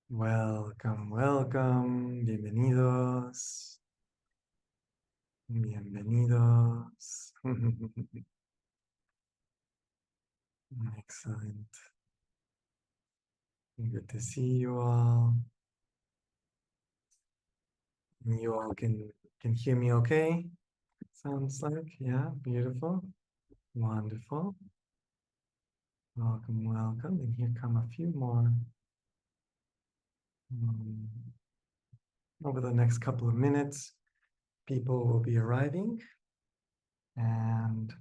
Welcome, welcome. Bienvenidos. Bienvenidos. Excellent. Good to see you all. You all can hear me okay? Sounds like, yeah, beautiful. Wonderful. Welcome, welcome. And here come a few more. Um, Over the next couple of minutes, people will be arriving. And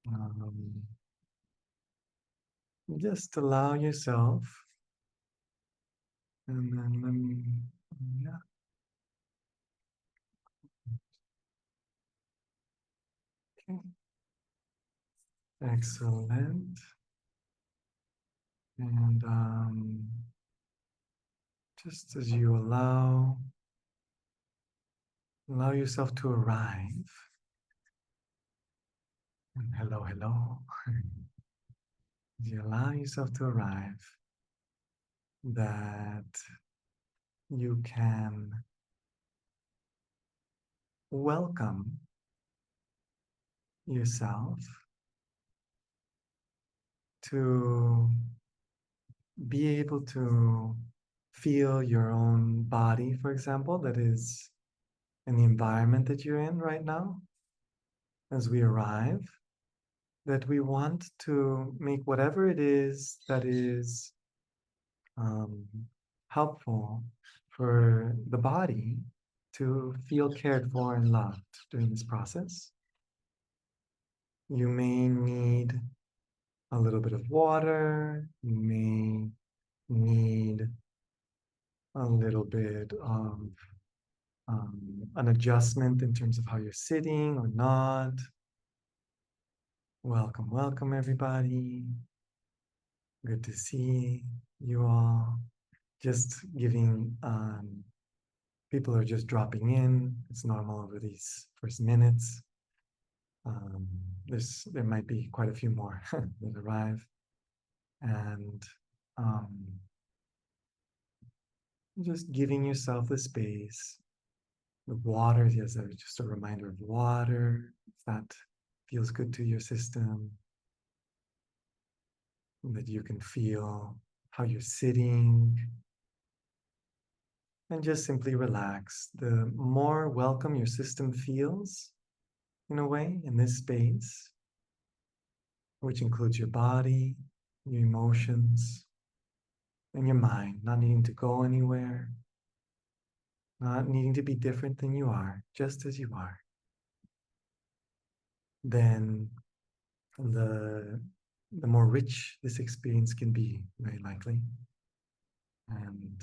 um, just allow yourself. And then let me, yeah. Okay. Excellent. And just as you allow yourself to arrive. And hello, hello. As you allow yourself to arrive, that you can welcome yourself to be able to feel your own body, for example, that is in the environment that you're in right now. As we arrive, that we want to make whatever it is that is um, helpful for the body to feel cared for and loved during this process. You may need a little bit of water. You may need a little bit of an adjustment in terms of how you're sitting or not. Welcome, welcome, everybody. Good to see you all. Just giving, people are just dropping in. It's normal over these first minutes. Um, there might be quite a few more that arrive. And just giving yourself the space. The water, yes, just a reminder of water. If that feels good to your system, that you can feel how you're sitting, and just simply relax. The more welcome your system feels, in a way, in this space, which includes your body, your emotions, and your mind, not needing to go anywhere, not needing to be different than you are, just as you are, then the more rich this experience can be, very likely. And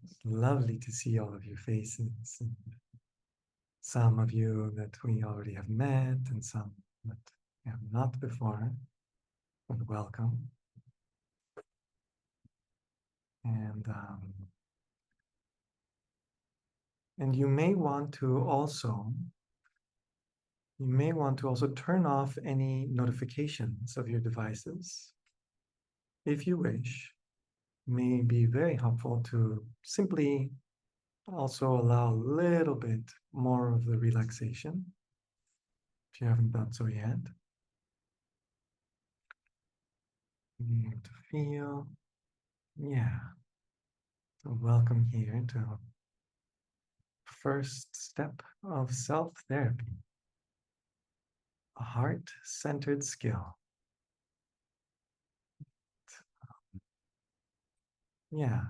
it's lovely to see all of your faces, and some of you that we already have met, and some that we have not before. And welcome. And you may want to also turn off any notifications of your devices. If you wish, it may be very helpful to simply also allow a little bit more of the relaxation if you haven't done so yet. You have to feel, yeah. So welcome here to first step of self-therapy, a heart-centered skill. Yeah.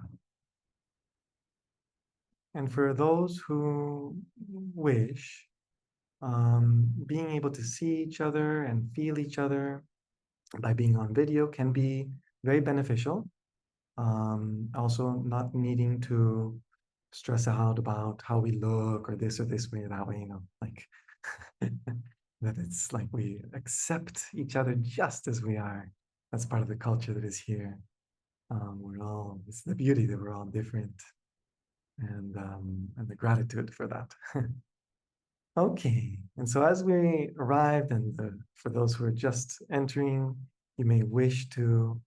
And for those who wish, being able to see each other and feel each other by being on video can be very beneficial. Also, not needing to stress out about how we look or this way or that way, like that it's like we accept each other just as we are. That's part of the culture that is here. It's the beauty that we're all different, and the gratitude for that. Okay, and so as we arrived, and for those who are just entering, You may wish to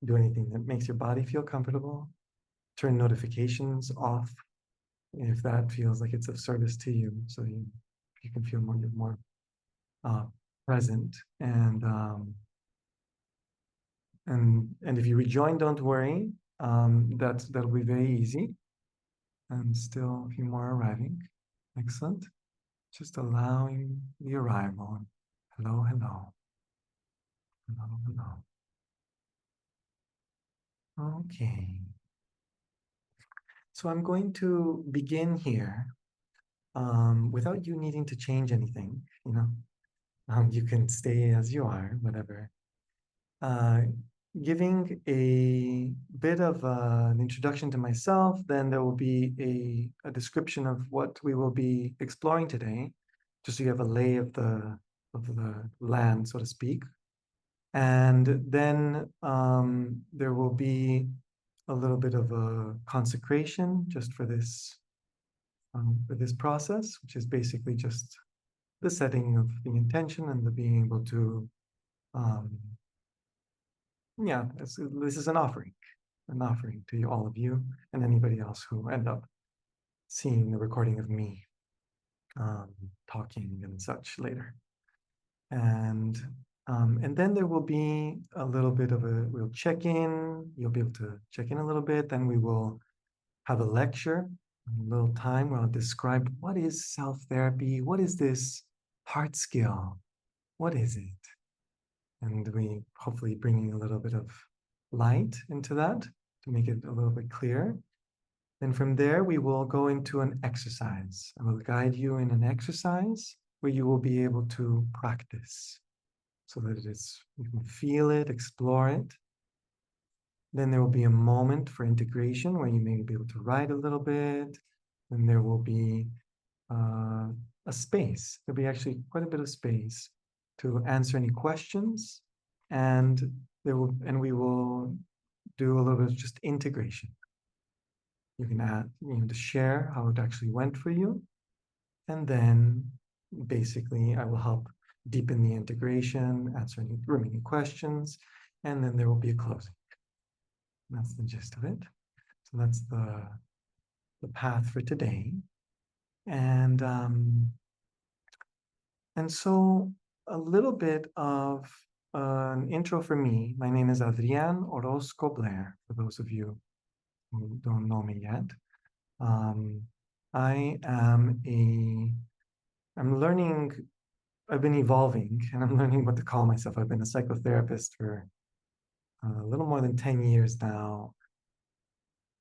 do anything that makes your body feel comfortable. Turn notifications off if that feels like it's of service to you, so you can feel more uh, present. And if you rejoin, don't worry. That'll be very easy. And still a few more arriving. Excellent. Just allowing the arrival. Hello, hello. Hello, hello. Okay. So I'm going to begin here without you needing to change anything. You can stay as you are, whatever. Uh, Giving a bit of an introduction to myself, then there will be a description of what we will be exploring today, just so you have a lay of the land, so to speak. And then there will be a little bit of a consecration just for this process, which is basically just the setting of the intention and the being able to, um, yeah, this is an offering to all of you and anybody else who end up seeing the recording of me um, talking and such later. And then there will be a little bit of we'll check in. You'll be able to check in a little bit. Then we will have a lecture, a little time where I'll describe what is self-therapy, what is this heart skill, what is it? And we hopefully bringing a little bit of light into that to make it a little bit clearer. Then from there, we will go into an exercise. I will guide you in an exercise where you will be able to practice so that you can feel it, explore it. Then there will be a moment for integration where you may be able to write a little bit. Then there will be a space. There'll be actually quite a bit of space to answer any questions, and we will do a little bit of just integration. You can add, to share how it actually went for you, and then basically I will help deepen the integration, answer any remaining questions, and then there will be a closing. That's the gist of it. So that's the path for today. And so a little bit of an intro for me. My name is Adrián Orozco Blair, for those of you who don't know me yet. I'm learning, I've been evolving and I'm learning what to call myself. I've been a psychotherapist for a little more than 10 years now.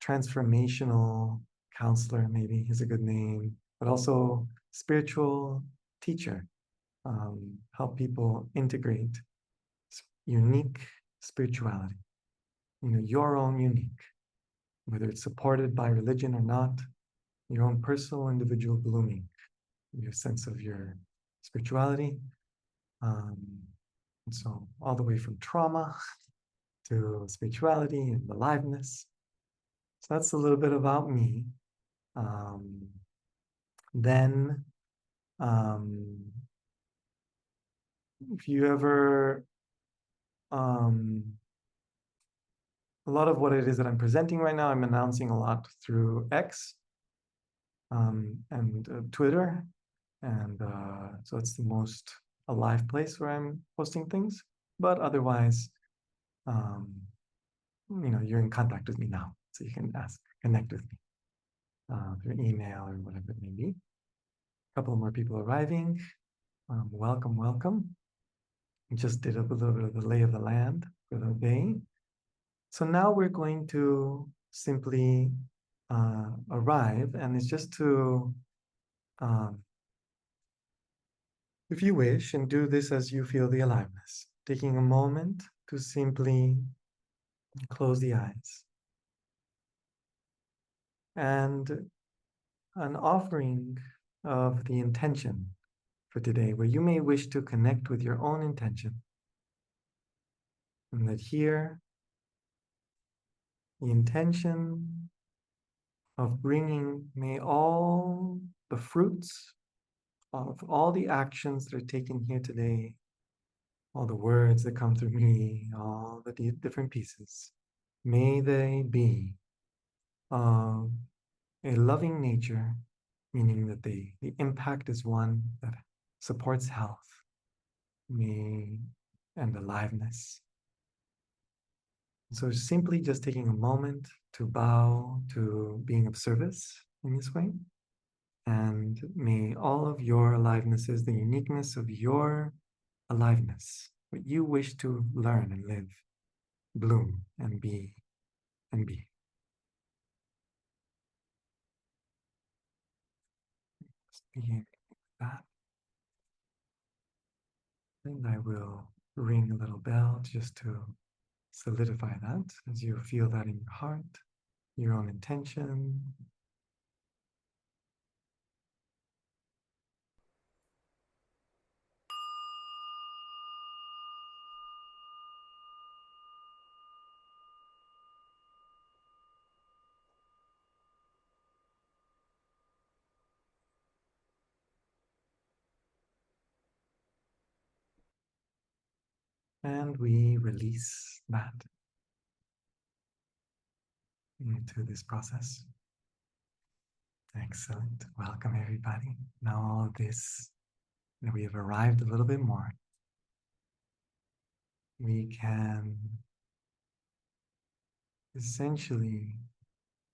Transformational counselor, maybe is a good name, but also spiritual teacher. Help people integrate unique spirituality, your own unique, whether it's supported by religion or not, your own personal individual blooming, your sense of your spirituality. And so all the way from trauma to spirituality and aliveness. So that's a little bit about me. Then if you ever, a lot of what it is that I'm presenting right now, I'm announcing a lot through X and Twitter. And so it's the most alive place where I'm posting things. But otherwise, you're in contact with me now. So you can connect with me through email or whatever it may be. A couple more people arriving. Welcome, welcome. We just did a little bit of the lay of the land for the day. So now we're going to simply arrive, and it's just to, if you wish, and do this as you feel the aliveness, taking a moment to simply close the eyes. And an offering of the intention for today, where you may wish to connect with your own intention. And that here, the intention of bringing may all the fruits of all the actions that are taken here today all the words that come through me, all the different pieces, may they be of a loving nature, meaning that the impact is one that supports health, may, and aliveness. So simply just taking a moment to bow to being of service in this way. And may all of your alivenesses, the uniqueness of your aliveness, what you wish to learn and live, bloom and be and be. Just begin with that. And I will ring a little bell just to solidify that as you feel that in your heart, your own intention. And we release that into this process. Excellent. Welcome, everybody. Now, all of this, that we have arrived a little bit more, we can essentially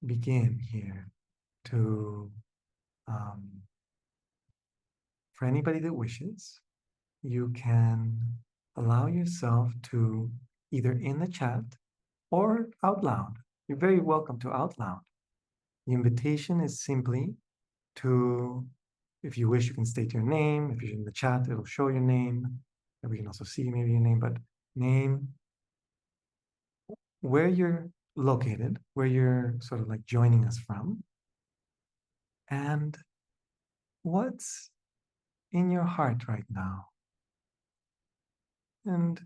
begin here to, for anybody that wishes, you can allow yourself to either in the chat or out loud. You're very welcome to out loud. The invitation is simply to, if you wish, you can state your name. If you're in the chat, it'll show your name. And we can also see maybe your name, but name, where you're located, where you're sort of like joining us from, and what's in your heart right now. And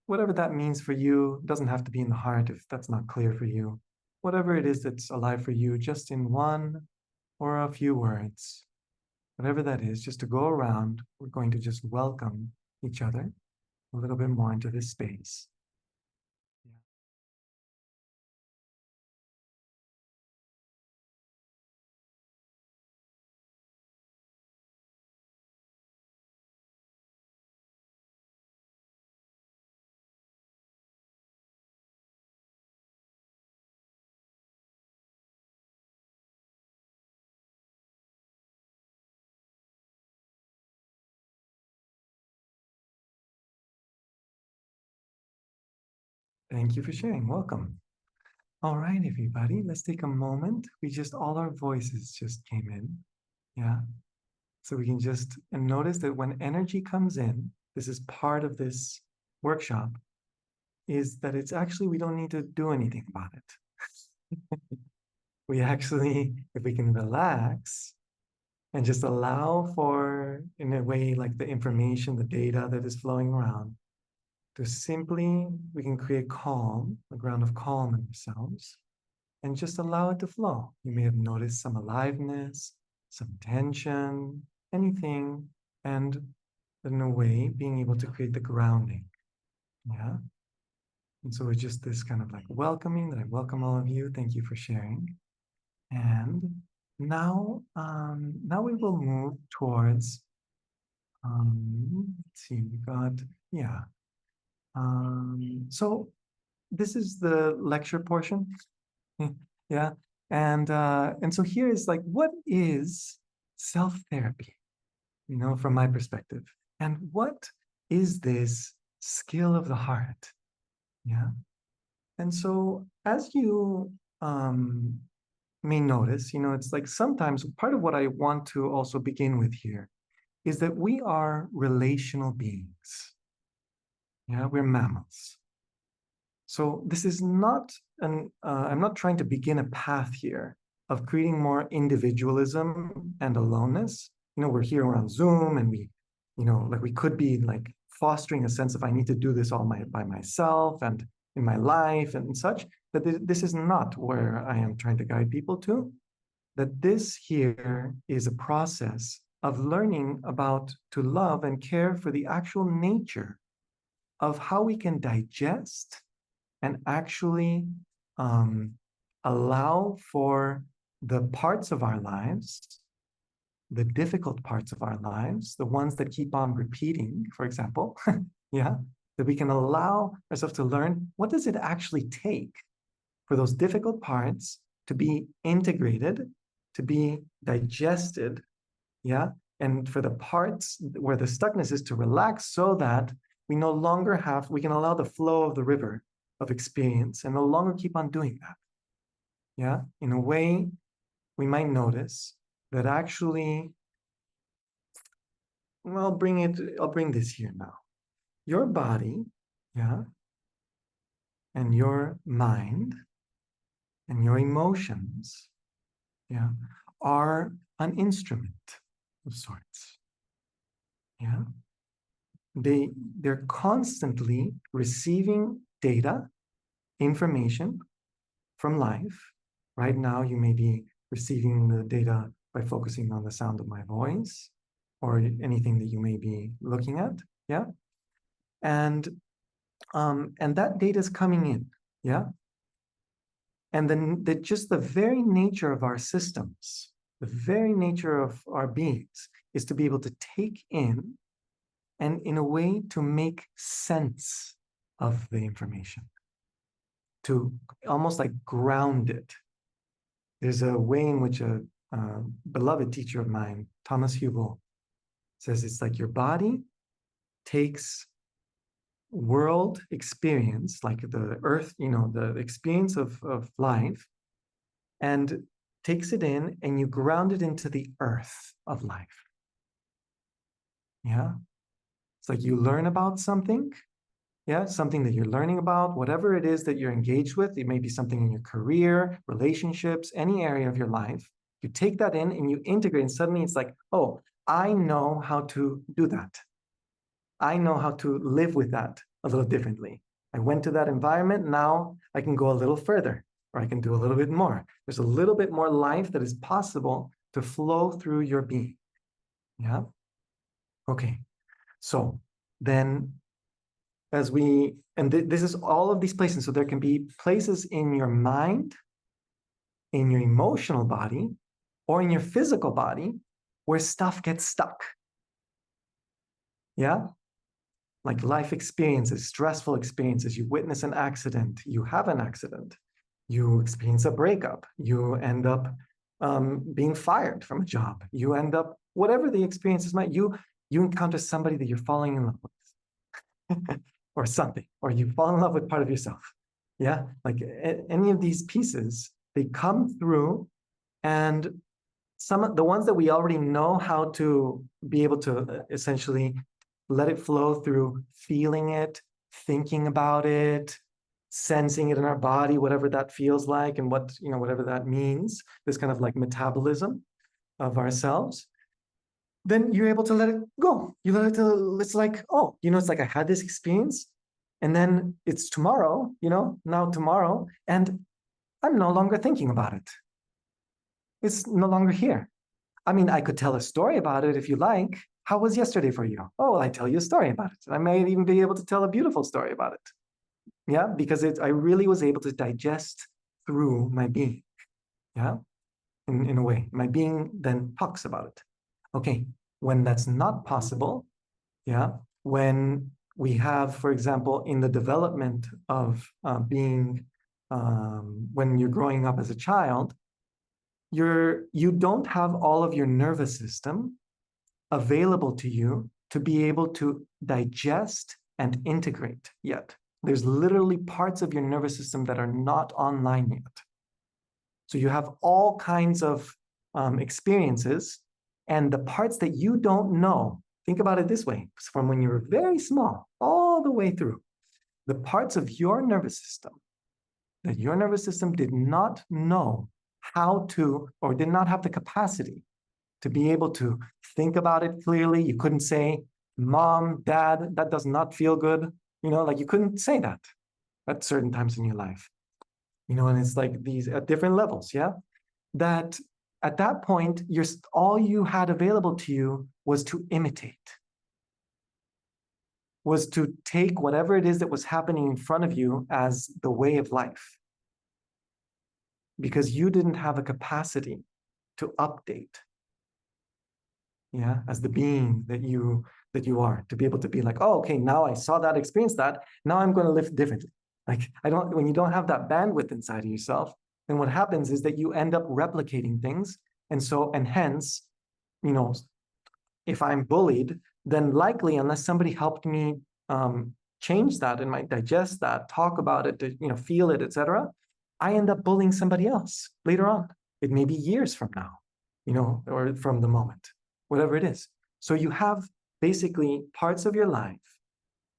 whatever that means for you, doesn't have to be in the heart if that's not clear for you. Whatever it is that's alive for you, just in one or a few words, whatever that is, just to go around, we're going to just welcome each other a little bit more into this space. Thank you for sharing. Welcome. All right, everybody, let's take a moment. All our voices just came in. Yeah. So we can just, and notice that when energy comes in, this is part of this workshop, is that it's actually, we don't need to do anything about it. We actually, if we can relax and just allow for, in a way, like the information, the data that is flowing around, to simply, we can create calm, a ground of calm in ourselves, and just allow it to flow. You may have noticed some aliveness, some tension, anything, and in a way, being able to create the grounding. Yeah. And so it's just this kind of like welcoming that I welcome all of you. Thank you for sharing. And now, now we will move towards, let's see, we got, yeah. So this is the lecture portion. Yeah. And so here is like, what is self-therapy, from my perspective? And what is this skill of the heart? Yeah. And so as you may notice, it's like sometimes part of what I want to also begin with here is that we are relational beings. Yeah, we're mammals. So this is not I'm not trying to begin a path here of creating more individualism and aloneness. We're here on Zoom and like we could be like fostering a sense of I need to do this all by myself and in my life and such, that this is not where I am trying to guide people to, that this here is a process of learning about to love and care for the actual nature of how we can digest and actually um, allow for the parts of our lives, the difficult parts of our lives, the ones that keep on repeating, for example, yeah, that we can allow ourselves to learn what does it actually take for those difficult parts to be integrated, to be digested, yeah, and for the parts where the stuckness is to relax so that we can allow the flow of the river of experience and no longer keep on doing that. Yeah, in a way, we might notice that actually, well, I'll bring this here now. Your body, yeah, and your mind and your emotions, yeah, are an instrument of sorts. Yeah. They're constantly receiving data, information from life. Right now, you may be receiving the data by focusing on the sound of my voice or anything that you may be looking at. Yeah. And that data is coming in. Yeah. And then just the very nature of our systems, the very nature of our beings is to be able to take in and in a way to make sense of the information, to almost like ground it. There's a way in which a beloved teacher of mine, Thomas Hubel, says it's like your body takes world experience, like the earth, the experience of life, and takes it in and you ground it into the earth of life. Yeah. It's like you learn about something, yeah, something that you're learning about, whatever it is that you're engaged with. It may be something in your career, relationships, any area of your life. You take that in and you integrate, and suddenly it's like, oh, I know how to do that. I know how to live with that a little differently. I went to that environment. Now I can go a little further, or I can do a little bit more. There's a little bit more life that is possible to flow through your being. Yeah. Okay. So then this is all of these places. So there can be places in your mind, in your emotional body, or in your physical body where stuff gets stuck. Yeah. Like life experiences, stressful experiences. You witness an accident, you have an accident, you experience a breakup, you end up being fired from a job, you end up, whatever the experiences might, you encounter somebody that you're falling in love with. Or something, or you fall in love with part of yourself. Yeah, like any of these pieces, they come through, and some of the ones that we already know how to be able to essentially let it flow through feeling it, thinking about it, sensing it in our body, whatever that feels like, and whatever that means, this kind of like metabolism of ourselves. Then you're able to let it go. You let it, it's like, oh, it's like I had this experience and then it's tomorrow, now tomorrow, and I'm no longer thinking about it. It's no longer here. I mean, I could tell a story about it if you like. How was yesterday for you? Oh, I tell you a story about it. I may even be able to tell a beautiful story about it. Yeah, because I really was able to digest through my being. Yeah, in a way. My being then talks about it. Okay, when that's not possible, yeah, when we have, for example, in the development of when you're growing up as a child, you don't have all of your nervous system available to you to be able to digest and integrate yet. There's literally parts of your nervous system that are not online yet. So you have all kinds of experiences, and the parts that you don't know, think about it this way, from when you were very small all the way through, the parts of your nervous system that your nervous system did not know how to, or did not have the capacity to be able to think about it clearly. You couldn't say, Mom, Dad, that does not feel good. Like you couldn't say that at certain times in your life. And it's like these at different levels, yeah? That at that point, all you had available to you was to imitate. was to take whatever it is that was happening in front of you as the way of life, because you didn't have a capacity to update, yeah, as the being that you are, to be able to be like, oh, okay, now I saw that, experienced that, now I'm going to live differently. Like, when you don't have that bandwidth inside of yourself, then what happens is that you end up replicating things. And hence, you know, if I'm bullied, then likely, unless somebody helped me change that and might digest that, talk about it, to, feel it, etc., I end up bullying somebody else later on. It may be years from now, or from the moment, whatever it is. So you have basically parts of your life.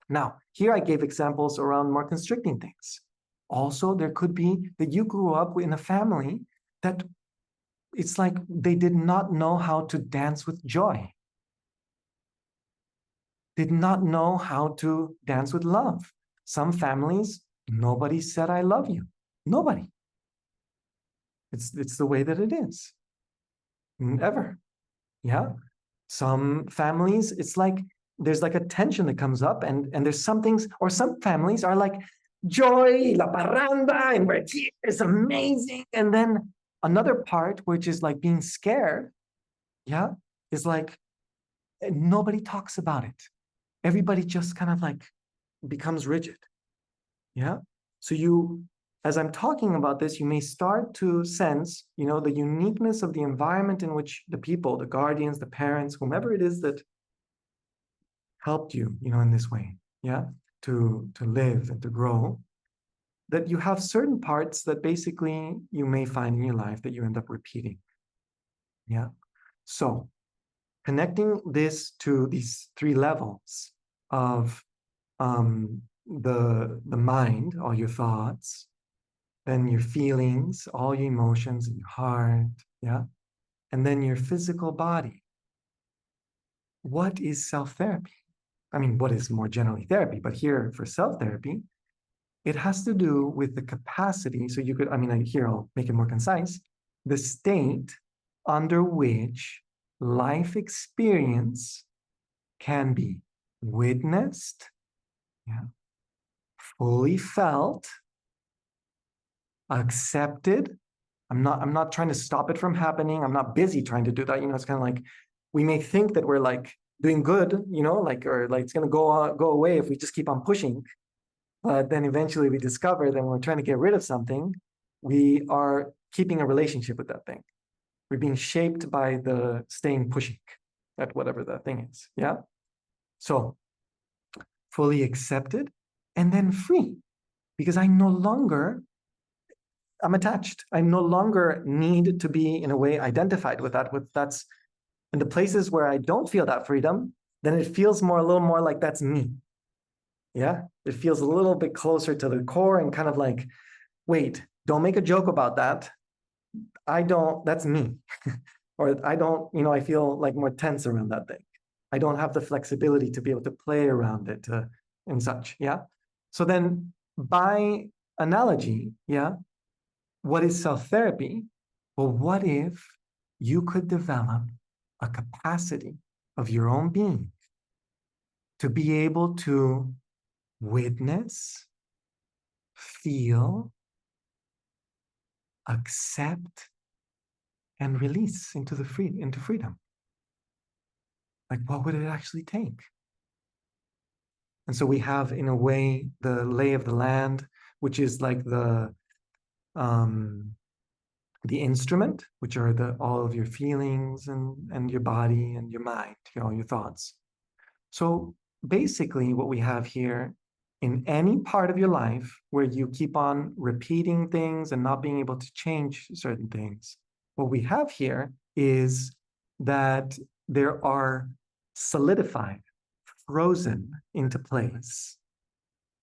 Now, here I gave examples around more constricting things. Also, there could be that you grew up in a family that it's like they did not know how to dance with joy, did not know how to dance with love. Some families, nobody said, I love you. Nobody. It's the way that it is. Ever. Yeah. Some families, it's like there's like a tension that comes up, and there's some things, or some families are like joy, la parranda, and we're here, it's amazing. And then another part, which is like being scared, yeah, is like nobody talks about it. Everybody just kind of like becomes rigid. Yeah. So as I'm talking about this, you may start to sense, the uniqueness of the environment in which the people, the guardians, the parents, whomever it is that helped you, in this way, yeah, to live and to grow, that you have certain parts that basically you may find in your life that you end up repeating. Yeah. So connecting this to these three levels of the mind, all your thoughts, then your feelings, all your emotions in your heart, yeah, and then your physical body. What is self-therapy? I mean, what is more generally therapy? But here for self-therapy, it has to do with the capacity. So you could, here I'll make it more concise. The state under which life experience can be witnessed, yeah, fully felt, accepted. I'm not trying to stop it from happening. I'm not busy trying to do that. It's kind of like we may think that we're like doing good, or like it's going to go away if we just keep on pushing. But then eventually we discover that when we're trying to get rid of something, we are keeping a relationship with that thing. We're being shaped by the staying pushing at whatever that thing is. Yeah. So fully accepted and then free, because I'm attached. I no longer need to be, in a way, identified with that. That's in the places where I don't feel that freedom, then it feels a little more like that's me. Yeah, it feels a little bit closer to the core and kind of like, wait, don't make a joke about that. That's me. Or I don't, I feel like more tense around that thing. I don't have the flexibility to be able to play around it and such. Yeah. So then by analogy, yeah, what is self-therapy? Well, what if you could develop a capacity of your own being to be able to witness, feel, accept, and release into freedom? Like, what would it actually take? And so we have, in a way, the lay of the land, which is like the instrument, which are all of your feelings and your body and your mind, your thoughts. So basically what we have here, in any part of your life where you keep on repeating things and not being able to change certain things, what we have here is that there are solidified, frozen into place,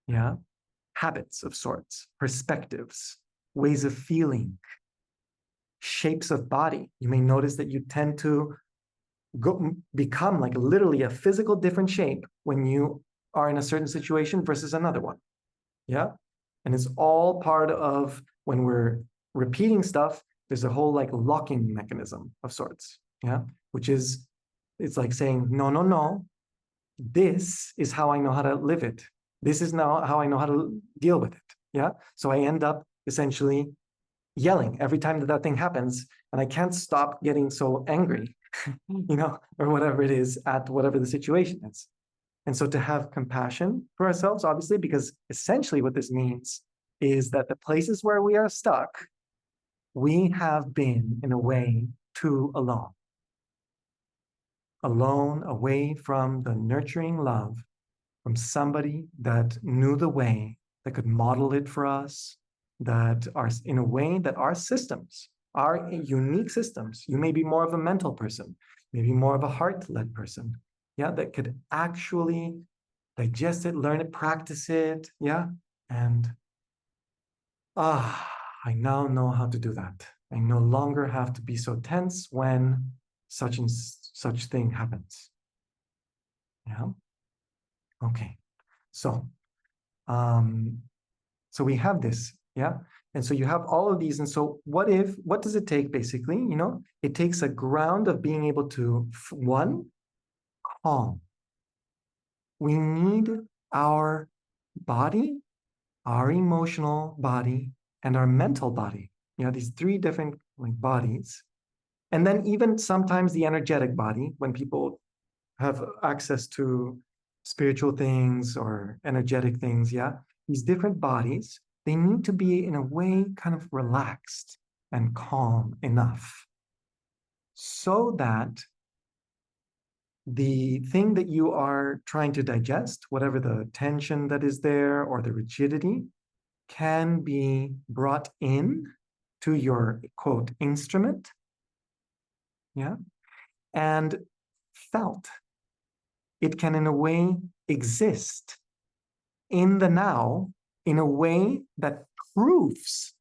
yeah, habits of sorts, perspectives, ways of feeling, shapes of body. You may notice that you tend to become like literally a physical different shape when you are in a certain situation versus another one. Yeah. And it's all part of when we're repeating stuff, there's a whole like locking mechanism of sorts. Yeah. Which is, it's like saying, no, no, no, this is how I know how to live it. This is now how I know how to deal with it. Yeah. So I end up essentially yelling every time that that thing happens, and I can't stop getting so angry, or whatever it is at whatever the situation is. And so to have compassion for ourselves, obviously, because essentially what this means is that the places where we are stuck, we have been in a way too alone. Alone, away from the nurturing love from somebody that knew the way, that could model it for us, that are in a way that our systems, our unique systems, you may be more of a mental person, maybe more of a heart-led person, yeah, that could actually digest it, learn it, practice it, yeah, and I now know how to do that. I no longer have to be so tense when such and such thing happens. Yeah. Okay. So, um, so we have this, yeah. And so you have all of these. And so what does it take basically? It takes a ground of being able to, one, calm. We need our body, our emotional body, and our mental body. These three different like bodies. And then even sometimes the energetic body, when people have access to spiritual things or energetic things, yeah, these different bodies, they need to be in a way kind of relaxed and calm enough so that the thing that you are trying to digest, whatever the tension that is there or the rigidity, can be brought in to your quote instrument, yeah, and felt. It can in a way exist in the now in a way that proves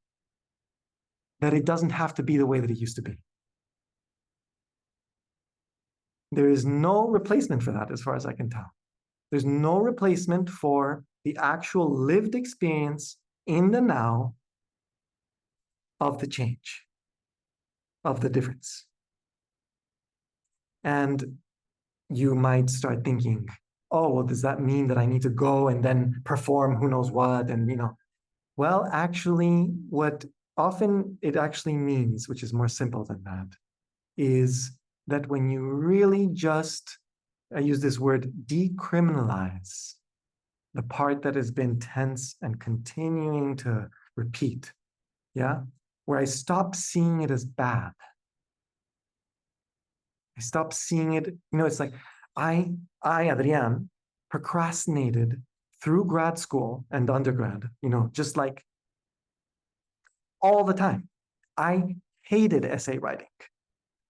that it doesn't have to be the way that it used to be. There is no replacement for that, as far as I can tell. There's no replacement for the actual lived experience in the now of the change, of the difference. And you might start thinking, oh, well, does that mean that I need to go and then perform who knows what? And, well, actually, what often it actually means, which is more simple than that, is that when you really just, I use this word, decriminalize the part that has been tense and continuing to repeat, yeah, where I stop seeing it as bad. I stop seeing it, it's like I, Adrián, procrastinated through grad school and undergrad, just like all the time. I hated essay writing.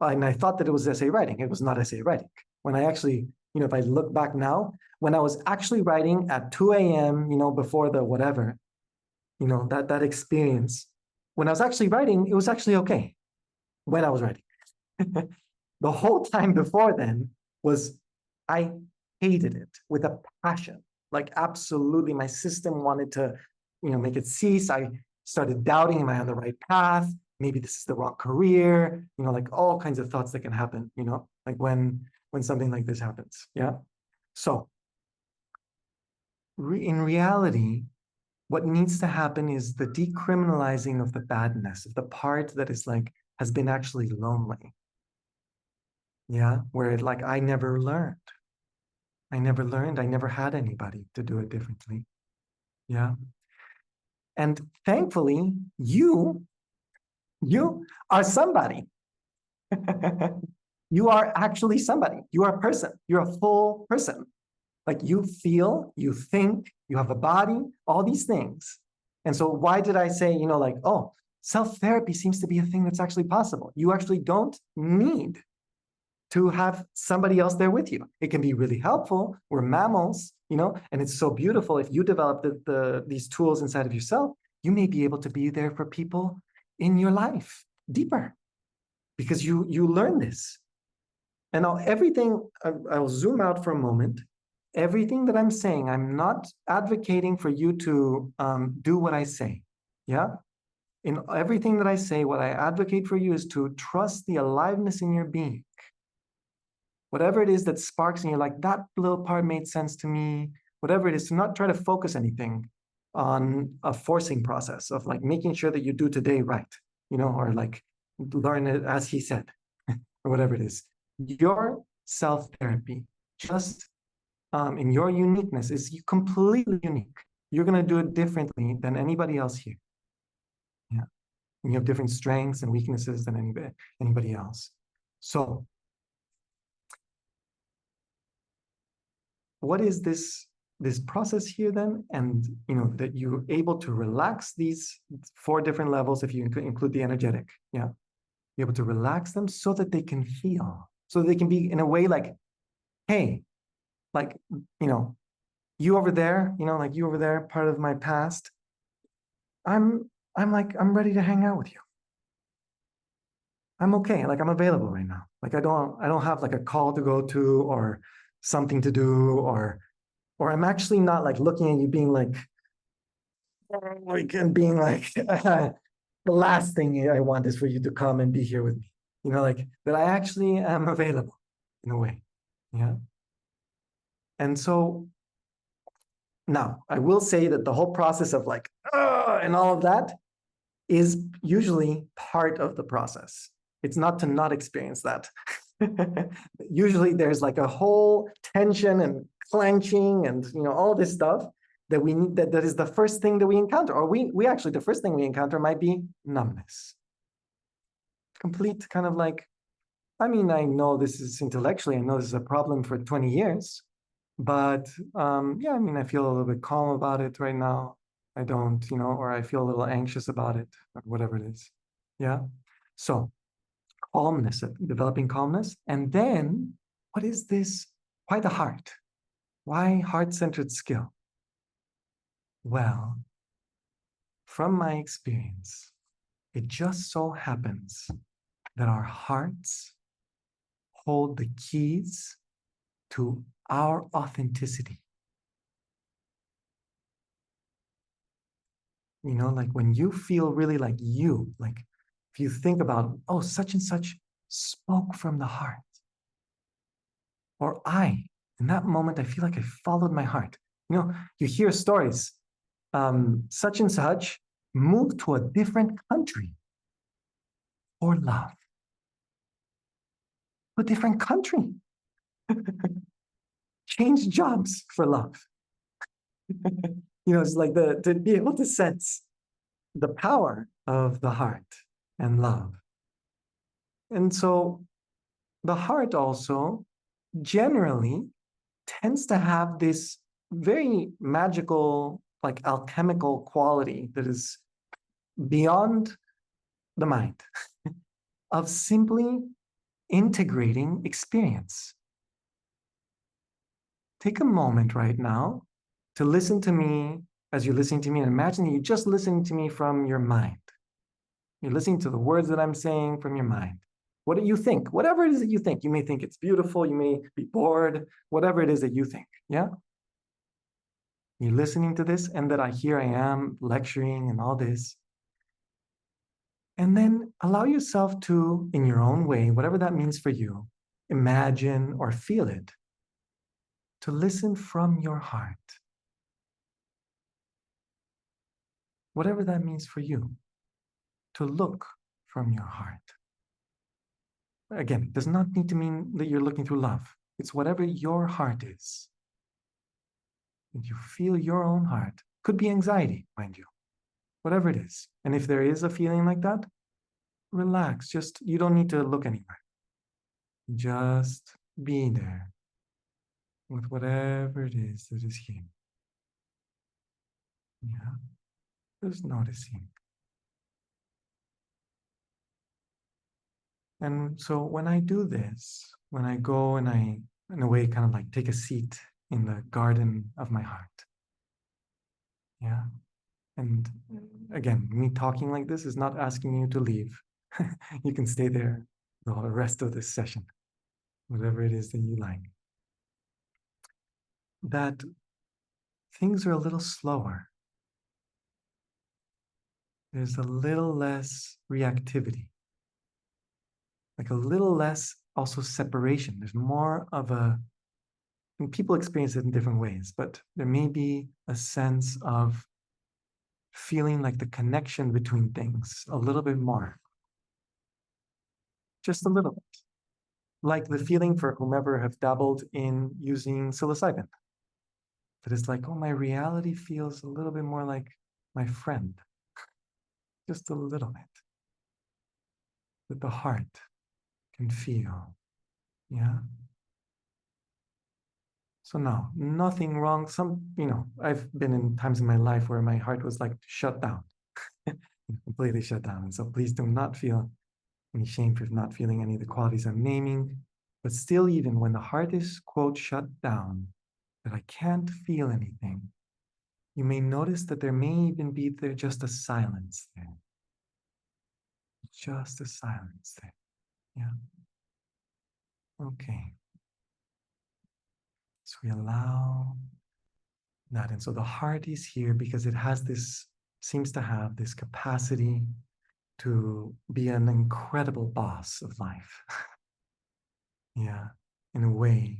And I thought that it was essay writing. It was not essay writing. When I actually, if I look back now, when I was actually writing at 2 a.m., before the whatever, that experience, when I was actually writing, it was actually okay when I was writing. The whole time before then was I hated it with a passion. Like absolutely, my system wanted to, make it cease. I started doubting, am I on the right path? Maybe this is the wrong career, like all kinds of thoughts that can happen, like when something like this happens. Yeah. So in reality, what needs to happen is the decriminalizing of the badness, of the part that is like, has been actually lonely. Yeah. Where it like, I never learned. I never had anybody to do it differently. Yeah. And thankfully, you are somebody. You are actually somebody. You are a person. You're a full person. Like you feel, you think, you have a body, all these things. And so why did I say, like, oh, self-therapy seems to be a thing that's actually possible. You actually don't need to have somebody else there with you. It can be really helpful. We're mammals, and it's so beautiful. If you develop these tools inside of yourself, you may be able to be there for people in your life deeper because you learn this. And now everything, I'll zoom out for a moment. Everything that I'm saying, I'm not advocating for you to do what I say. Yeah. In everything that I say, what I advocate for you is to trust the aliveness in your being. Whatever it is that sparks and you're like, that little part made sense to me, whatever it is, to not try to focus anything on a forcing process of like making sure that you do today right, or like learn it as he said, or whatever it is. Your self therapy, just in your uniqueness, is completely unique. You're going to do it differently than anybody else here. Yeah. And you have different strengths and weaknesses than anybody else. So, what is this process here then? And that you're able to relax these 4 different levels, if you include the energetic. Yeah. Be able to relax them so that they can feel, so they can be in a way like, hey, like, you over there, like you over there, part of my past. I'm ready to hang out with you. I'm okay. Like I'm available right now. Like I don't have like a call to go to or something to do, or I'm actually not like looking at you being like and being like the last thing I want is for you to come and be here with me. Like that I actually am available in a way. Yeah. And so now I will say that the whole process of like and all of that is usually part of the process. It's not to not experience that. Usually there's like a whole tension and clenching and all this stuff that we need, that is the first thing that we encounter. Or we actually, the first thing we encounter might be numbness. Complete kind of like, I mean, I know this is intellectually, I know this is a problem for 20 years, but yeah, I mean, I feel a little bit calm about it right now. I don't, or I feel a little anxious about it, or whatever it is. Yeah. So calmness, developing calmness. And then what is this? Why the heart? Why heart-centered skill? Well, from my experience, it just so happens that our hearts hold the keys to our authenticity. Like when you feel really like you, like if you think about, oh, such and such spoke from the heart, or in that moment, I feel like I followed my heart. You hear stories, such and such moved to a different country for love, a different country, change jobs for love. It's like to be able to sense the power of the heart and love. And so the heart also generally tends to have this very magical, like alchemical quality that is beyond the mind of simply integrating experience. Take a moment right now to listen to me as you're listening to me, and imagine that you're just listening to me from your mind. You're listening to the words that I'm saying from your mind. What do you think? Whatever it is that you think. You may think it's beautiful. You may be bored. Whatever it is that you think. Yeah? You're listening to this, and that here I am lecturing and all this. And then allow yourself to, in your own way, whatever that means for you, imagine or feel it, to listen from your heart. Whatever that means for you, to look from your heart. Again, it does not need to mean that you're looking through love. It's whatever your heart is. If you feel your own heart, could be anxiety, mind you, whatever it is. And if there is a feeling like that, relax. You don't need to look anywhere. Just be there with whatever it is that is here. Yeah, just noticing. And so when I do this, when I go and I, in a way, kind of like take a seat in the garden of my heart. Yeah. And again, me talking like this is not asking you to leave. You can stay there the rest of this session, whatever it is that you like. That things are a little slower. There's a little less reactivity, like a little less also separation. There's more of a, and people experience it in different ways, but there may be a sense of feeling like the connection between things a little bit more, just a little bit. Like the feeling for whomever have dabbled in using psilocybin. That is like, oh, my reality feels a little bit more like my friend, just a little bit, that the heart can feel. Yeah. So no, nothing wrong. I've been in times in my life where my heart was like shut down, completely shut down. And so please do not feel any shame for not feeling any of the qualities I'm naming. But still, even when the heart is, quote, shut down, that I can't feel anything, you may notice that there may even be there just a silence there. Just a silence there. Yeah. Okay. So we allow that. And so the heart is here because it has this, seems to have this capacity to be an incredible boss of life. Yeah. In a way,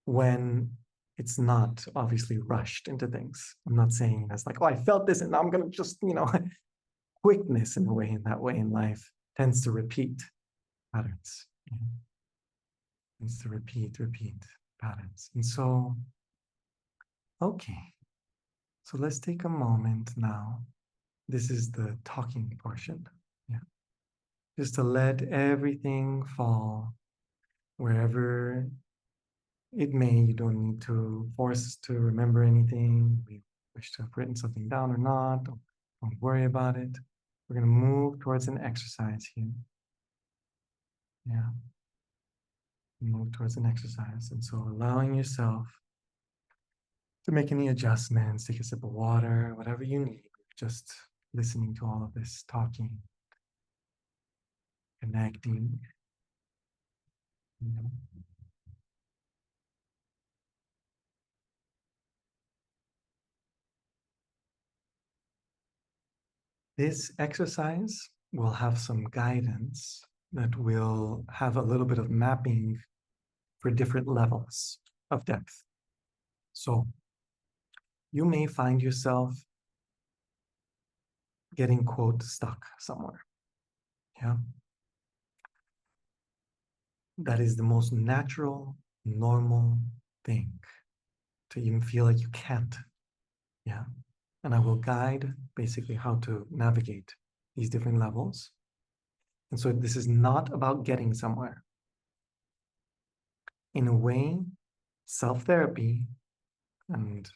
when it's not obviously rushed into things. I'm not saying that's like, oh, I felt this and now I'm going to just, quickness in a way, in that way in life tends to repeat patterns. Yeah. Tends to repeat patterns. And so, okay. So let's take a moment now. This is the talking portion. Yeah. Just to let everything fall wherever it may. You don't need to force to remember anything. We wish to have written something down or not. Don't worry about it. We're going to move towards an exercise here. Yeah. Move towards an exercise. And so allowing yourself to make any adjustments, take a sip of water, whatever you need, just listening to all of this talking, connecting. You know. This exercise will have some guidance that will have a little bit of mapping for different levels of depth. So you may find yourself getting, quote, stuck somewhere. Yeah. That is the most natural, normal thing to even feel like you can't. Yeah. And I will guide basically how to navigate these different levels. And so this is not about getting somewhere. In a way, self-therapy and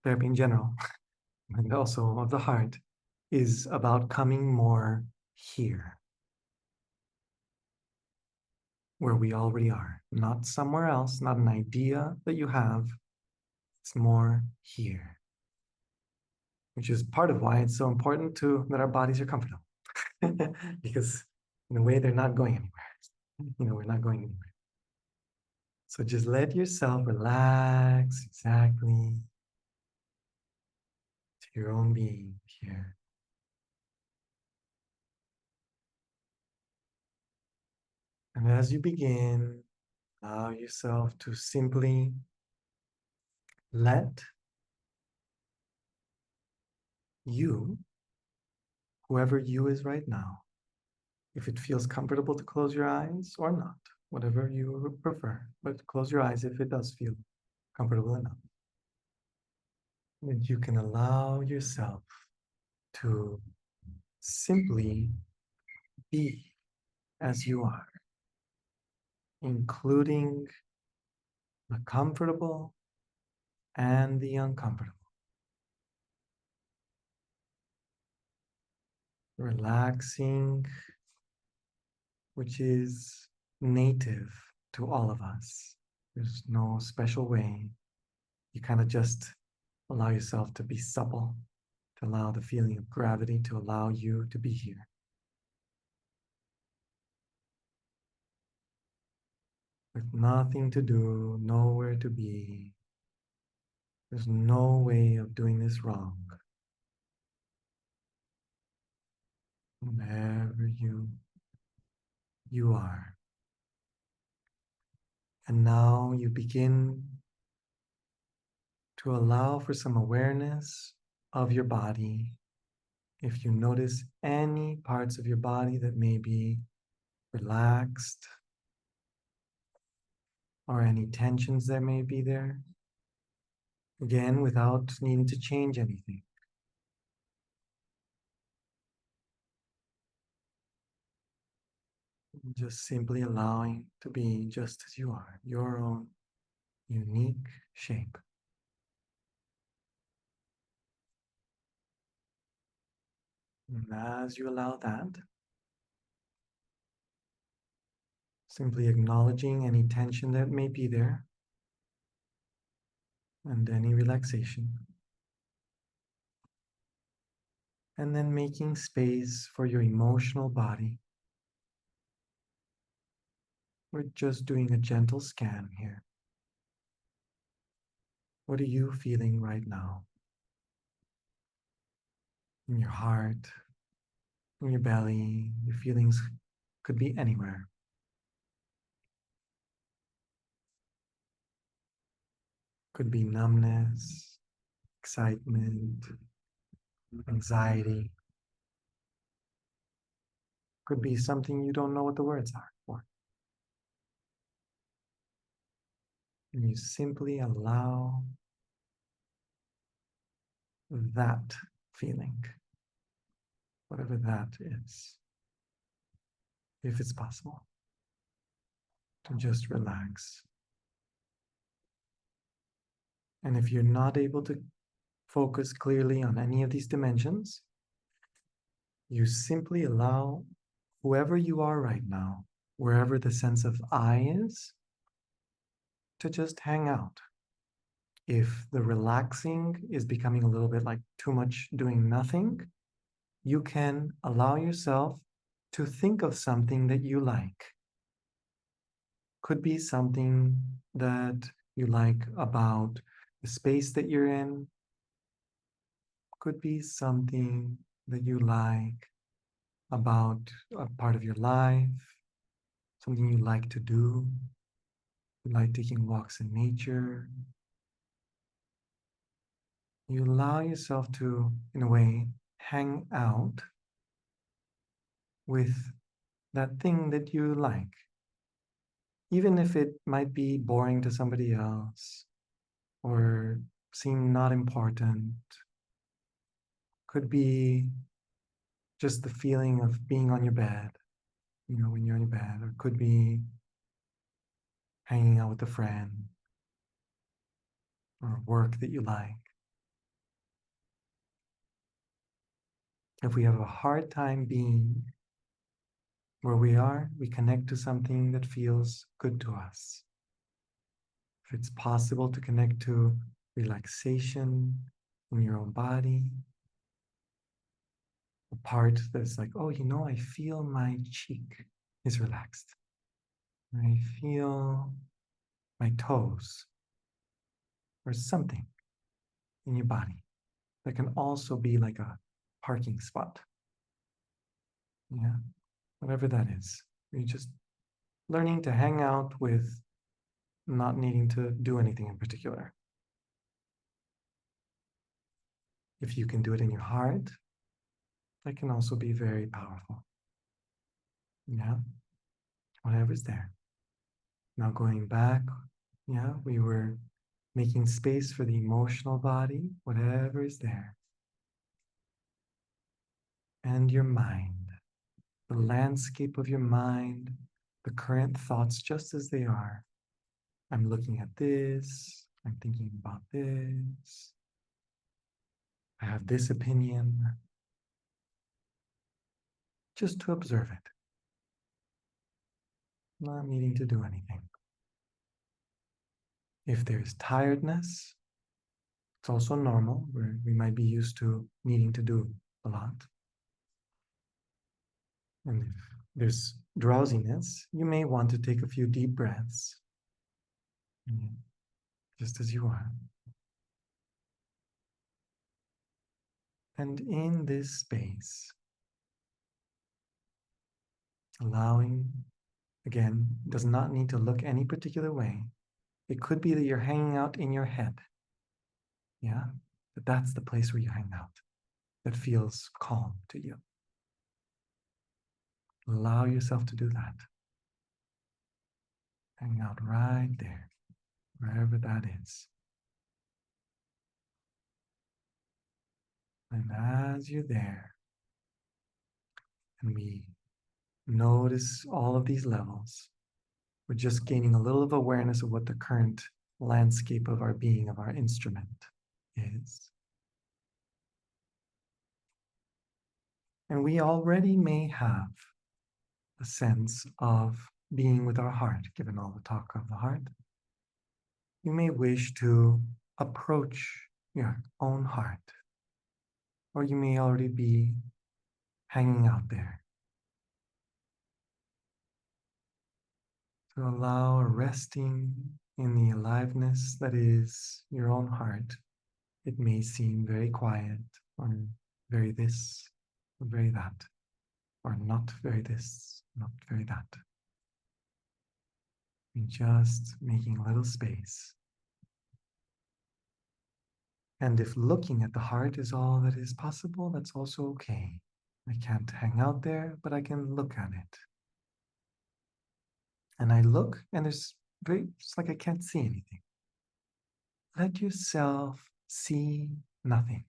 therapy in general, and also of the heart, is about coming more here, where we already are, not somewhere else, not an idea that you have. It's more here, which is part of why it's so important to that our bodies are comfortable, because in a way they're not going anywhere. We're not going anywhere. So just let yourself relax exactly to your own being here. And as you begin, allow yourself to simply let you, whoever you is right now, if it feels comfortable to close your eyes or not, whatever you prefer, but close your eyes if it does feel comfortable enough. And you can allow yourself to simply be as you are, including the comfortable and the uncomfortable. Relaxing, which is native to all of us. There's no special way. You kind of just allow yourself to be supple, to allow the feeling of gravity to allow you to be here. With nothing to do, nowhere to be. There's no way of doing this wrong. Wherever you are. And now you begin to allow for some awareness of your body. If you notice any parts of your body that may be relaxed or any tensions that may be there, again, without needing to change anything. Just simply allowing to be just as you are, your own unique shape. And as you allow that, simply acknowledging any tension that may be there and any relaxation. And then making space for your emotional body. We're just doing a gentle scan here. What are you feeling right now? In your heart, in your belly, your feelings could be anywhere. Could be numbness, excitement, anxiety. Could be something you don't know what the words are for. And you simply allow that feeling, whatever that is, if it's possible, to just relax. And if you're not able to focus clearly on any of these dimensions, you simply allow whoever you are right now, wherever the sense of I is, to just hang out. If the relaxing is becoming a little bit like too much doing nothing, you can allow yourself to think of something that you like. Could be something that you like about the space that you're in. Could be something that you like about a part of your life, something you like to do. You like taking walks in nature. You allow yourself to, in a way, hang out with that thing that you like, even if it might be boring to somebody else or seem not important. Could be just the feeling of being on your bed, when you're on your bed, or could be hanging out with a friend or work that you like. If we have a hard time being where we are, we connect to something that feels good to us. If it's possible to connect to relaxation in your own body, a part that's like, oh, I feel my cheek is relaxed. I feel my toes or something in your body that can also be like a parking spot. Yeah, whatever that is. You're just learning to hang out with not needing to do anything in particular. If you can do it in your heart, that can also be very powerful. Yeah, whatever's there. Now going back, yeah, we were making space for the emotional body, whatever is there. And your mind, the landscape of your mind, the current thoughts just as they are. I'm looking at this, I'm thinking about this, I have this opinion. Just to observe it, not needing to do anything. If there's tiredness, it's also normal, where we might be used to needing to do a lot. And if there's drowsiness, you may want to take a few deep breaths, just as you are. And in this space, allowing Again, does not need to look any particular way. It could be that you're hanging out in your head. Yeah? But that's the place where you hang out that feels calm to you. Allow yourself to do that. Hang out right there, wherever that is. And as you're there, and we notice all of these levels, we're just gaining a little of awareness of what the current landscape of our being, of our instrument is. And we already may have a sense of being with our heart, given all the talk of the heart. You may wish to approach your own heart, or you may already be hanging out there. To allow a resting in the aliveness that is your own heart. It may seem very quiet, or very this, or very that, or not very this, not very that. And just making a little space. And if looking at the heart is all that is possible, that's also okay. I can't hang out there, but I can look at it. And I look, and it's like I can't see anything. Let yourself see nothing,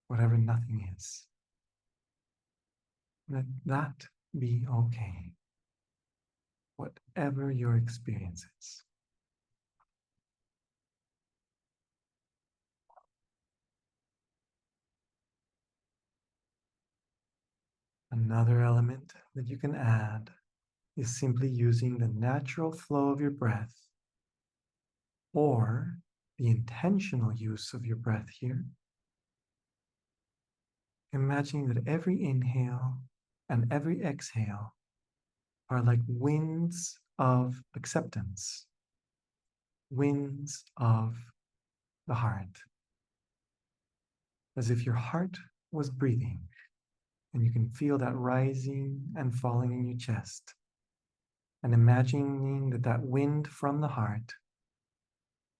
whatever nothing is. Let that be okay, whatever your experience is. Another element that you can add is simply using the natural flow of your breath or the intentional use of your breath here. Imagining that every inhale and every exhale are like winds of acceptance, winds of the heart, as if your heart was breathing and you can feel that rising and falling in your chest, and imagining that that wind from the heart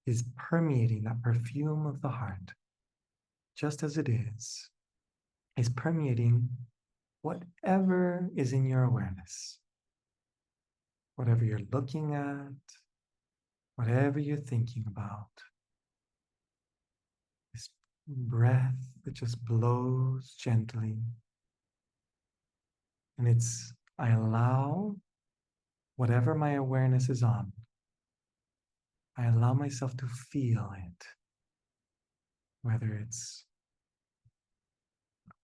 is permeating, that perfume of the heart, just as it is permeating whatever is in your awareness, whatever you're looking at, whatever you're thinking about. This breath that just blows gently. And I allow whatever my awareness is on, I allow myself to feel it, whether it's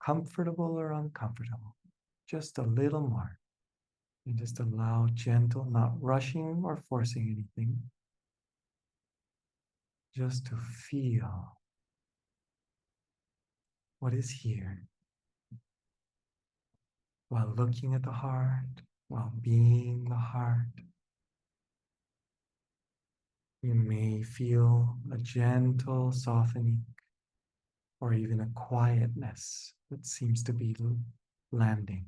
comfortable or uncomfortable, just a little more. And just allow gentle, not rushing or forcing anything, just to feel what is here while looking at the heart, while being the heart. You may feel a gentle softening or even a quietness that seems to be landing.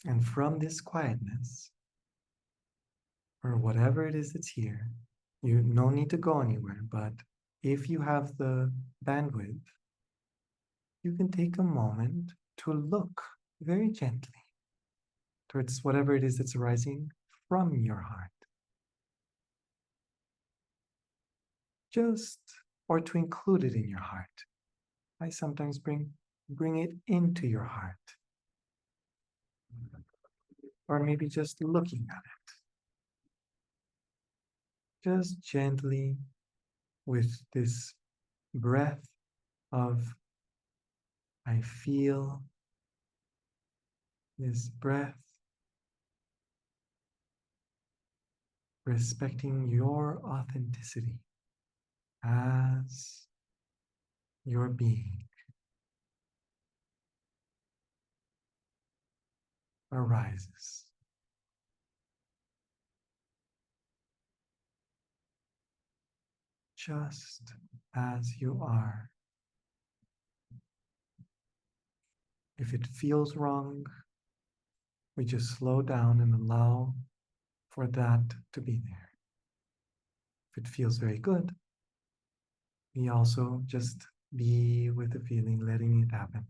And from this quietness, or whatever it is that's here, you no need to go anywhere, but if you have the bandwidth, you can take a moment to look very gently towards whatever it is that's arising from your heart. Just, or to include it in your heart. I sometimes bring it into your heart. Or maybe just looking at it. Just gently with this breath of I feel, this breath respecting your authenticity as your being arises. Just as you are. If it feels wrong, we just slow down and allow for that to be there. If it feels very good, we also just be with the feeling, letting it happen.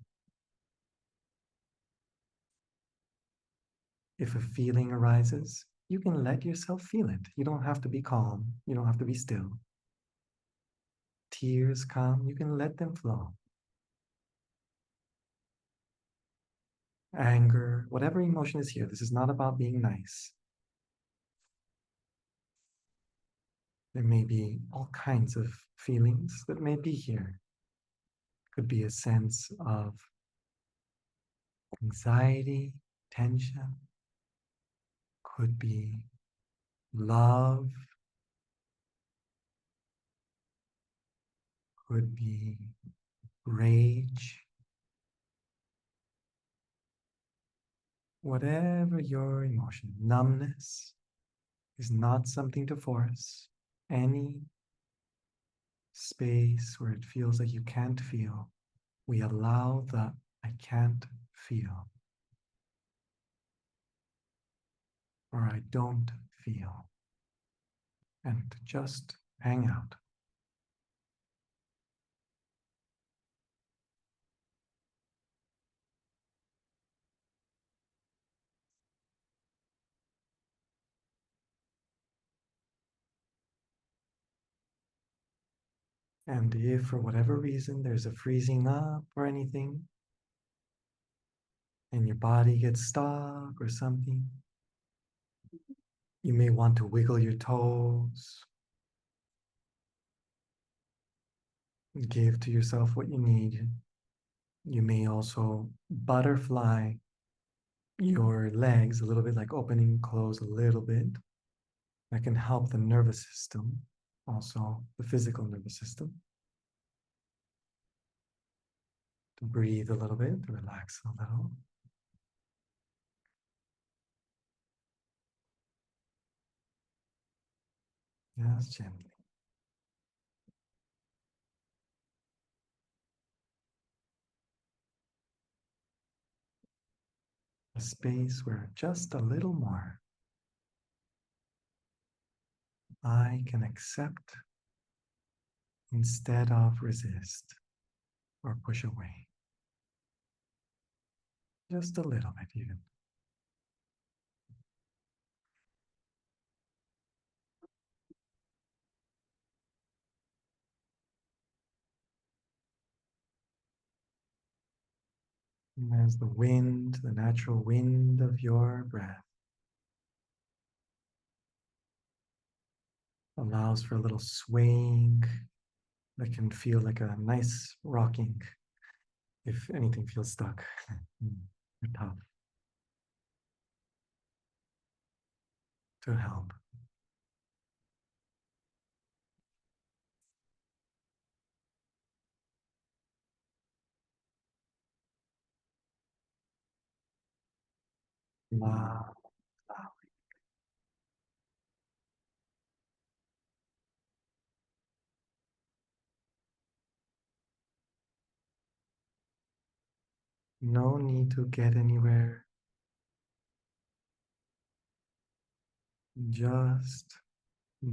If a feeling arises, you can let yourself feel it. You don't have to be calm. You don't have to be still. Tears come, you can let them flow. Anger, whatever emotion is here, this is not about being nice. There may be all kinds of feelings that may be here. Could be a sense of anxiety, tension, could be love, could be rage, whatever your emotion. Numbness is not something to force. Any space where it feels like you can't feel, we allow the I can't feel or I don't feel and just hang out. And if for whatever reason there's a freezing up or anything, and your body gets stuck or something, you may want to wiggle your toes, give to yourself what you need. You may also butterfly your legs a little bit, like opening and close a little bit. That can help the nervous system, also the physical nervous system, to breathe a little bit, to relax a little. Yes, gently. A space where just a little more I can accept instead of resist or push away. Just a little bit, even. And as the wind, the natural wind of your breath, allows for a little swaying that can feel like a nice rocking if anything feels stuck or tough, to help. Allow, allow. No need to get anywhere, just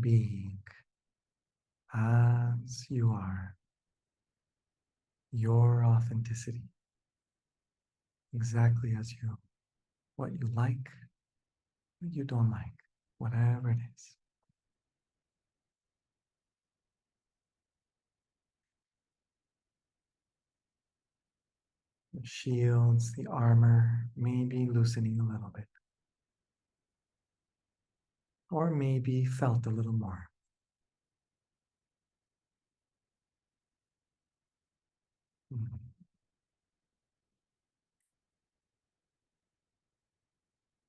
being as you are, your authenticity, exactly as you, what you like, what you don't like, whatever it is. The shields, the armor, maybe loosening a little bit, or maybe felt a little more. Mhm.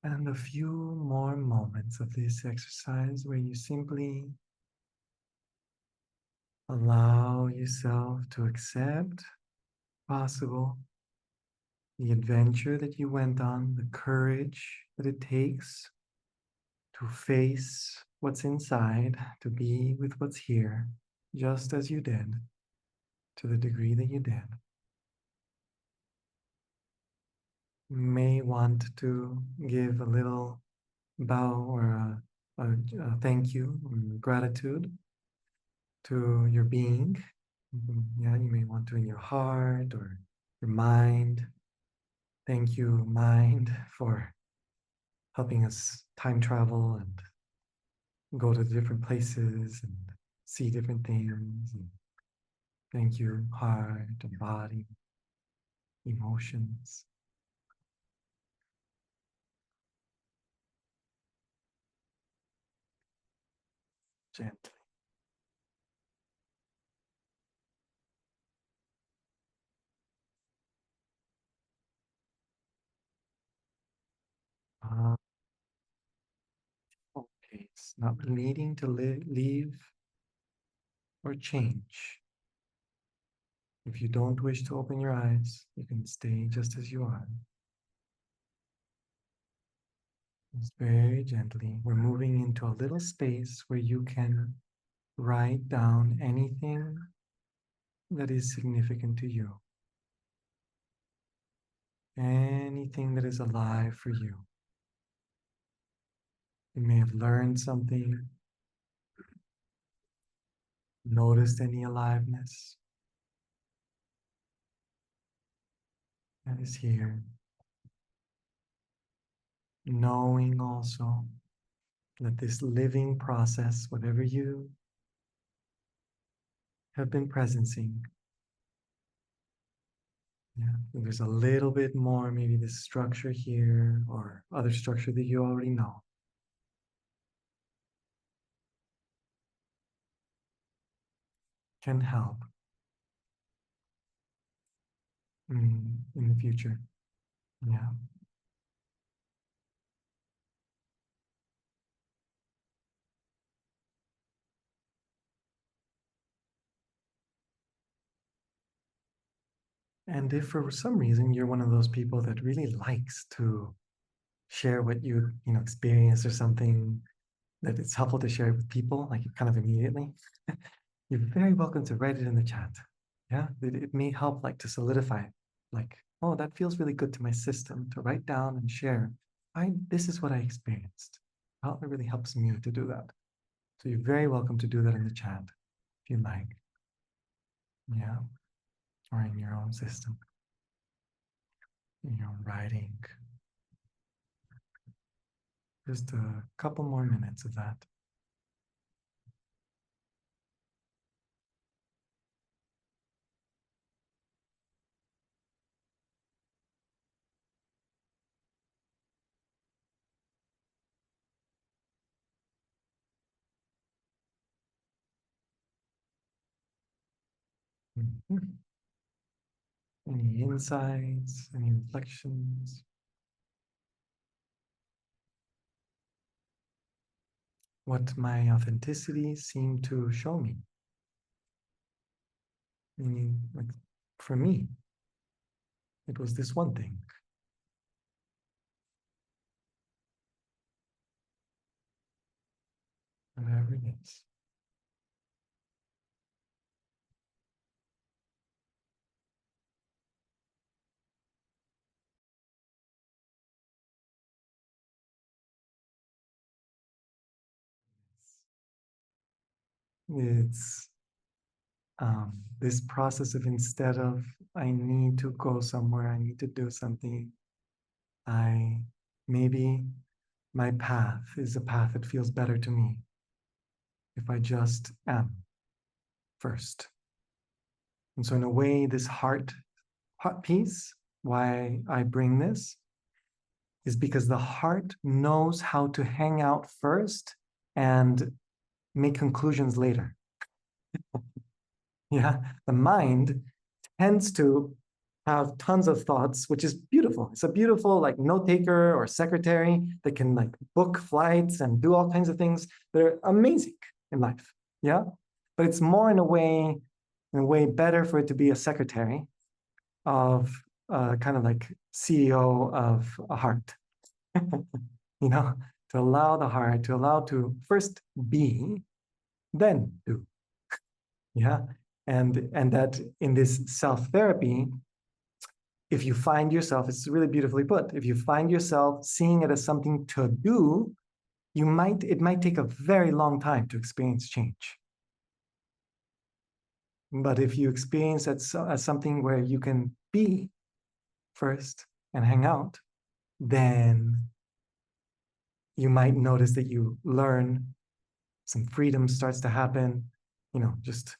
And a few more moments of this exercise where you simply allow yourself to accept possible the adventure that you went on, the courage that it takes to face what's inside, to be with what's here, just as you did, to the degree that you did. may want to give a little bow or a thank you or gratitude to your being. Yeah, you may want to in your heart or your mind. Thank you, mind, for helping us time travel and go to different places and see different things. And thank you, heart and body, emotions, gently. Uh, okay, it's not needing to leave or change. If you don't wish to open your eyes, you can stay just as you are. Just very gently. We're moving into a little space where you can write down anything that is significant to you, anything that is alive for you. You may have learned something, noticed any aliveness that is here, knowing also that this living process, whatever you have been presencing, yeah, there's a little bit more, maybe this structure here or other structure that you already know, can help in the future. Yeah. And if for some reason you're one of those people that really likes to share what you experience or something that it's helpful to share with people, like kind of immediately, you're very welcome to write it in the chat. Yeah, it may help like to solidify, like, oh, that feels really good to my system to write down and share. This is what I experienced. Well, it really helps me to do that. So you're very welcome to do that in the chat if you like. Yeah, or in your own system, in your own writing. Just a couple more minutes of that. Mhm. Any insights, any reflections? What my authenticity seemed to show me. Meaning, like, for me, it was this one thing, whatever it is. It's this process of instead of I need to go somewhere, I need to do something, I maybe my path is a path that feels better to me if I just am first. And so in a way, this heart piece, why I bring this is because the heart knows how to hang out first and make conclusions later. Yeah, the mind tends to have tons of thoughts, which is beautiful. It's a beautiful like note taker or secretary that can like book flights and do all kinds of things that are amazing in life. Yeah, but it's more in a way better for it to be a secretary of kind of like CEO of a heart. You know, to allow the heart to allow to first be, then do. Yeah, and that in this self therapy, if you find yourself, it's really beautifully put, if you find yourself seeing it as something to do, it might take a very long time to experience change. But if you experience it as something where you can be first and hang out, then you might notice that you learn, some freedom starts to happen, just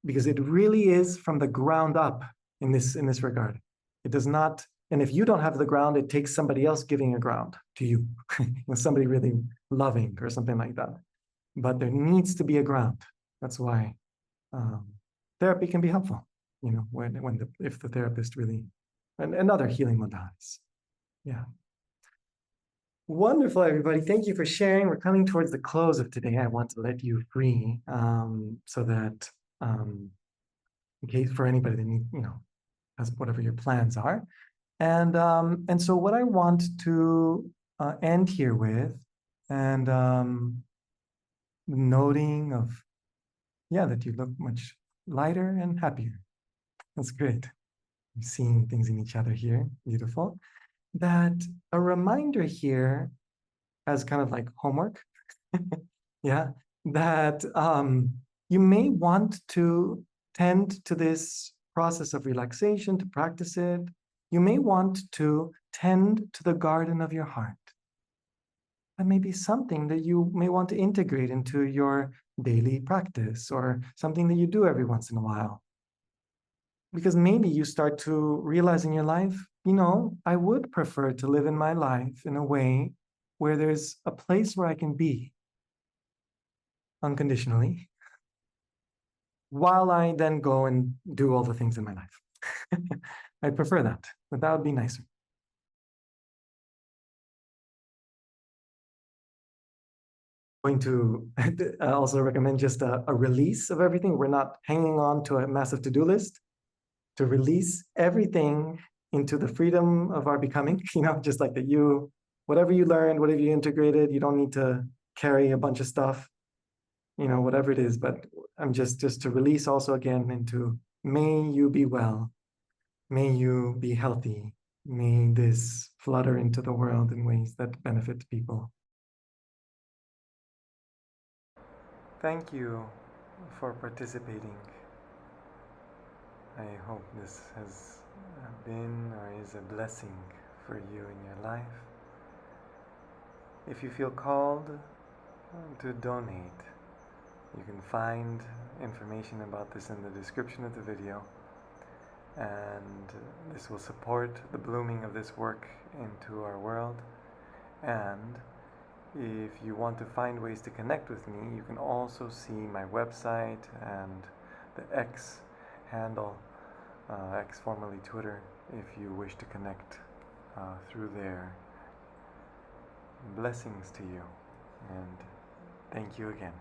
because it really is from the ground up in this regard. It does not, and if you don't have the ground, it takes somebody else giving a ground to you, somebody really loving or something like that. But there needs to be a ground. That's why therapy can be helpful, if the therapist really, and other healing modalities. Yeah. Wonderful, everybody. Thank you for sharing. We're coming towards the close of today. I want to let you free so that in case for anybody that has whatever your plans are. And so what I want to end here with, and noting of, that you look much lighter and happier. That's great. Seeing things in each other here, beautiful. That a reminder here as kind of like homework, yeah, that you may want to tend to this process of relaxation, to practice it. You may want to tend to the garden of your heart. That may be something that you may want to integrate into your daily practice, or something that you do every once in a while. Because maybe you start to realize in your life, I would prefer to live in my life in a way where there's a place where I can be unconditionally, while I then go and do all the things in my life. I prefer that, but that would be nicer. Going to also recommend just a release of everything. We're not hanging on to a massive to-do list. To release everything into the freedom of our becoming, just like that whatever you learned, whatever you integrated, you don't need to carry a bunch of stuff, whatever it is. But I'm just to release also again into, may you be well, may you be healthy, may this flutter into the world in ways that benefit people. Thank you for participating. I hope this has been or is a blessing for you in your life. If you feel called to donate, you can find information about this in the description of the video, and this will support the blooming of this work into our world. And if you want to find ways to connect with me, you can also see my website and the X handle, X formerly Twitter, if you wish to connect through there. Blessings to you, and thank you again.